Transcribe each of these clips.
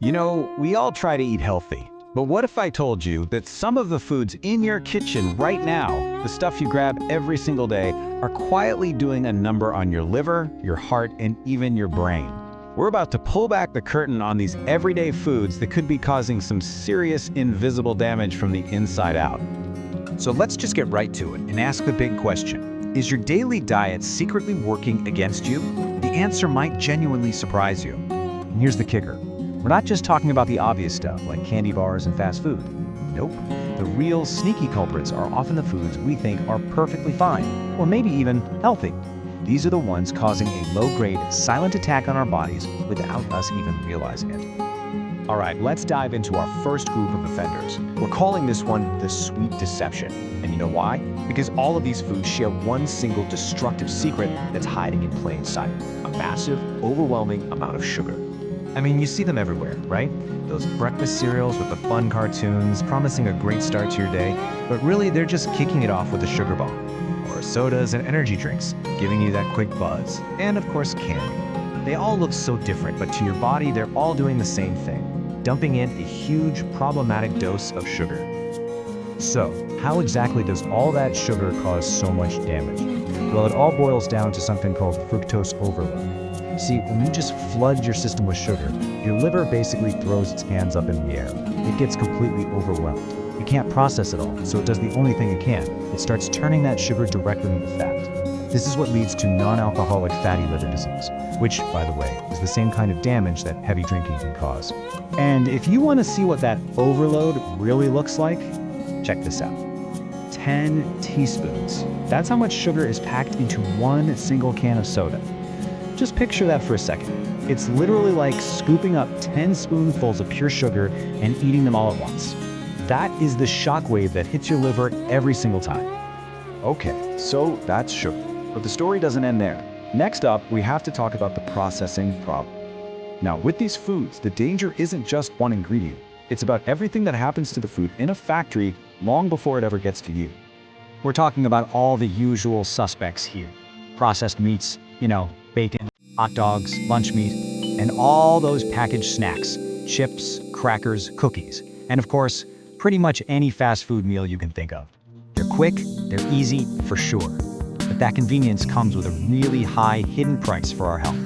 You know, we all try to eat healthy. But what if I told you that some of the foods in your kitchen right now, the stuff you grab every single day, are quietly doing a number on your liver, your heart, and even your brain? We're about to pull back the curtain on these everyday foods that could be causing some serious invisible damage from the inside out. So let's just get right to it and ask the big question. Is your daily diet secretly working against you? The answer might genuinely surprise you. And here's the kicker. We're not just talking about the obvious stuff like candy bars and fast food. Nope. The real sneaky culprits are often the foods we think are perfectly fine, or maybe even healthy. These are the ones causing a low-grade, silent attack on our bodies without us even realizing it. All right, let's dive into our first group of offenders. We're calling this one the sweet deception. And you know why? Because all of these foods share one single destructive secret that's hiding in plain sight: a massive, overwhelming amount of sugar. I mean, you see them everywhere, right? Those breakfast cereals with the fun cartoons promising a great start to your day, but really they're just kicking it off with a sugar bomb. Or sodas and energy drinks, giving you that quick buzz. And of course, candy. They all look so different, but to your body, they're all doing the same thing, dumping in a huge, problematic dose of sugar. So, how exactly does all that sugar cause so much damage? Well, it all boils down to something called fructose overload. See, when you just flood your system with sugar, your liver basically throws its hands up in the air. It gets completely overwhelmed. It can't process it all, so it does the only thing it can. It starts turning that sugar directly into fat. This is what leads to non-alcoholic fatty liver disease, which, by the way, is the same kind of damage that heavy drinking can cause. And if you want to see what that overload really looks like, check this out. 10 teaspoons. That's how much sugar is packed into one single can of soda. Just picture that for a second. It's literally like scooping up 10 spoonfuls of pure sugar and eating them all at once. That is the shockwave that hits your liver every single time. Okay, so that's sugar. But the story doesn't end there. Next up, we have to talk about the processing problem. Now, with these foods, the danger isn't just one ingredient. It's about everything that happens to the food in a factory long before it ever gets to you. We're talking about all the usual suspects here. Processed meats, bacon, hot dogs, lunch meat, and all those packaged snacks, chips, crackers, cookies, and of course, pretty much any fast food meal you can think of. They're quick, they're easy, for sure. But that convenience comes with a really high hidden price for our health.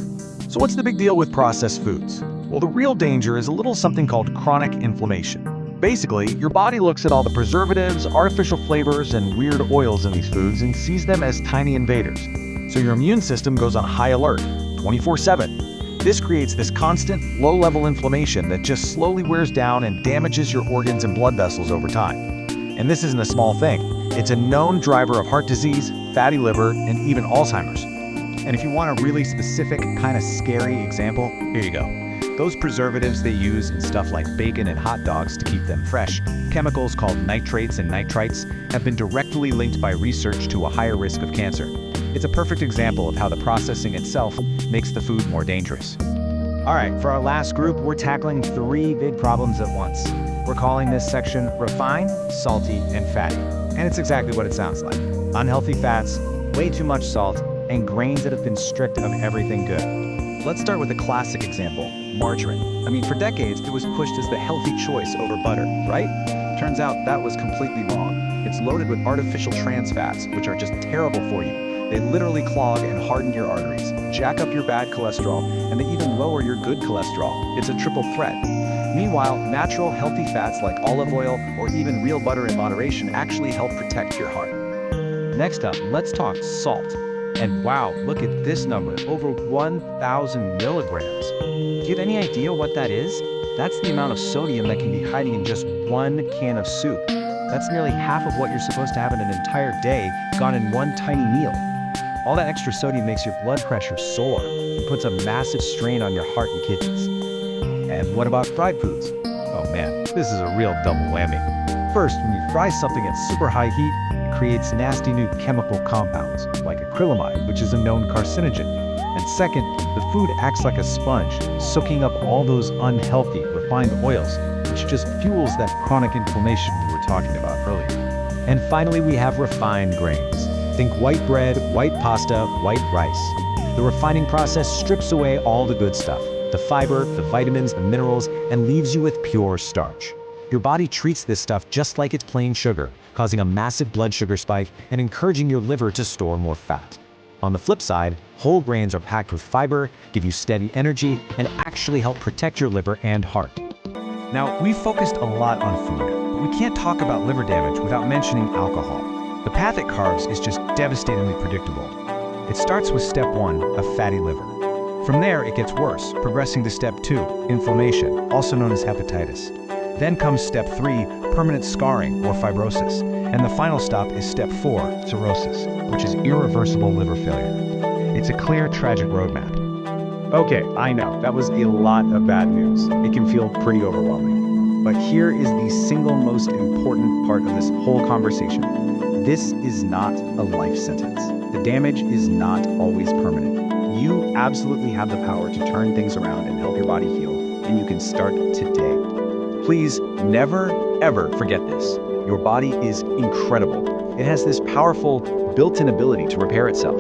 So what's the big deal with processed foods? Well, the real danger is a little something called chronic inflammation. Basically, your body looks at all the preservatives, artificial flavors, and weird oils in these foods and sees them as tiny invaders. So your immune system goes on high alert, 24/7. This creates this constant, low-level inflammation that just slowly wears down and damages your organs and blood vessels over time. And this isn't a small thing. It's a known driver of heart disease, fatty liver, and even Alzheimer's. And if you want a really specific, kind of scary example, here you go. Those preservatives they use in stuff like bacon and hot dogs to keep them fresh, chemicals called nitrates and nitrites, have been directly linked by research to a higher risk of cancer. It's a perfect example of how the processing itself makes the food more dangerous. All right, for our last group, we're tackling 3 big problems at once. We're calling this section refined, salty, and fatty. And it's exactly what it sounds like. Unhealthy fats, way too much salt, and grains that have been stripped of everything good. Let's start with a classic example, margarine. I mean, for decades, it was pushed as the healthy choice over butter, right? Turns out that was completely wrong. It's loaded with artificial trans fats, which are just terrible for you. They literally clog and harden your arteries, jack up your bad cholesterol, and they even lower your good cholesterol. It's a triple threat. Meanwhile, natural, healthy fats like olive oil or even real butter in moderation actually help protect your heart. Next up, let's talk salt. And wow, look at this number, over 1,000 milligrams. Do you have any idea what that is? That's the amount of sodium that can be hiding in just one can of soup. That's nearly half of what you're supposed to have in an entire day, gone in one tiny meal. All that extra sodium makes your blood pressure soar and puts a massive strain on your heart and kidneys. And what about fried foods? Oh man, this is a real double whammy. First, when you fry something at super high heat, it creates nasty new chemical compounds, like acrylamide, which is a known carcinogen. And second, the food acts like a sponge, soaking up all those unhealthy, refined oils, which just fuels that chronic inflammation we were talking about earlier. And finally, we have refined grains. Think white bread, white pasta, white rice. The refining process strips away all the good stuff, the fiber, the vitamins, the minerals, and leaves you with pure starch. Your body treats this stuff just like it's plain sugar, causing a massive blood sugar spike and encouraging your liver to store more fat. On the flip side, whole grains are packed with fiber, give you steady energy, and actually help protect your liver and heart. Now, we've focused a lot on food, but we can't talk about liver damage without mentioning alcohol. The path it carves is just devastatingly predictable. It starts with step 1, a fatty liver. From there, it gets worse, progressing to step 2, inflammation, also known as hepatitis. Then comes step 3, permanent scarring or fibrosis. And the final stop is step 4, cirrhosis, which is irreversible liver failure. It's a clear, tragic roadmap. Okay, I know, that was a lot of bad news. It can feel pretty overwhelming. But here is the single most important part of this whole conversation. This is not a life sentence. The damage is not always permanent. You absolutely have the power to turn things around and help your body heal, and you can start today. Please never, ever forget this. Your body is incredible. It has this powerful, built-in ability to repair itself.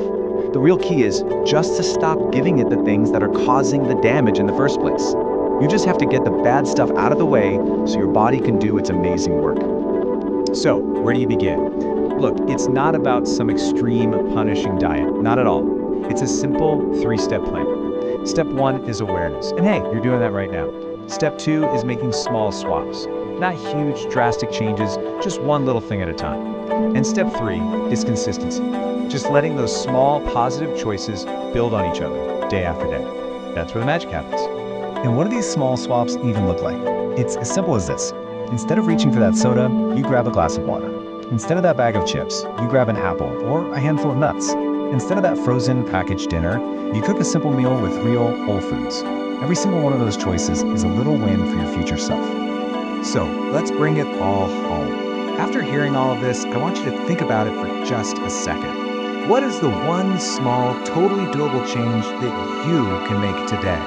The real key is just to stop giving it the things that are causing the damage in the first place. You just have to get the bad stuff out of the way so your body can do its amazing work. So, where do you begin? Look, it's not about some extreme, punishing diet. Not at all. It's a simple 3-step plan. Step 1 is awareness. And hey, you're doing that right now. Step 2 is making small swaps. Not huge, drastic changes, just one little thing at a time. And step 3 is consistency. Just letting those small, positive choices build on each other, day after day. That's where the magic happens. And what do these small swaps even look like? It's as simple as this. Instead of reaching for that soda, you grab a glass of water. Instead of that bag of chips, you grab an apple or a handful of nuts. Instead of that frozen packaged dinner, you cook a simple meal with real, whole foods. Every single one of those choices is a little win for your future self. So, let's bring it all home. After hearing all of this, I want you to think about it for just a second. What is the one small, totally doable change that you can make today?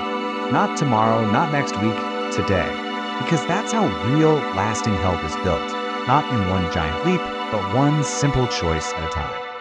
Not tomorrow, not next week, today. Because that's how real, lasting health is built. Not in one giant leap, but one simple choice at a time.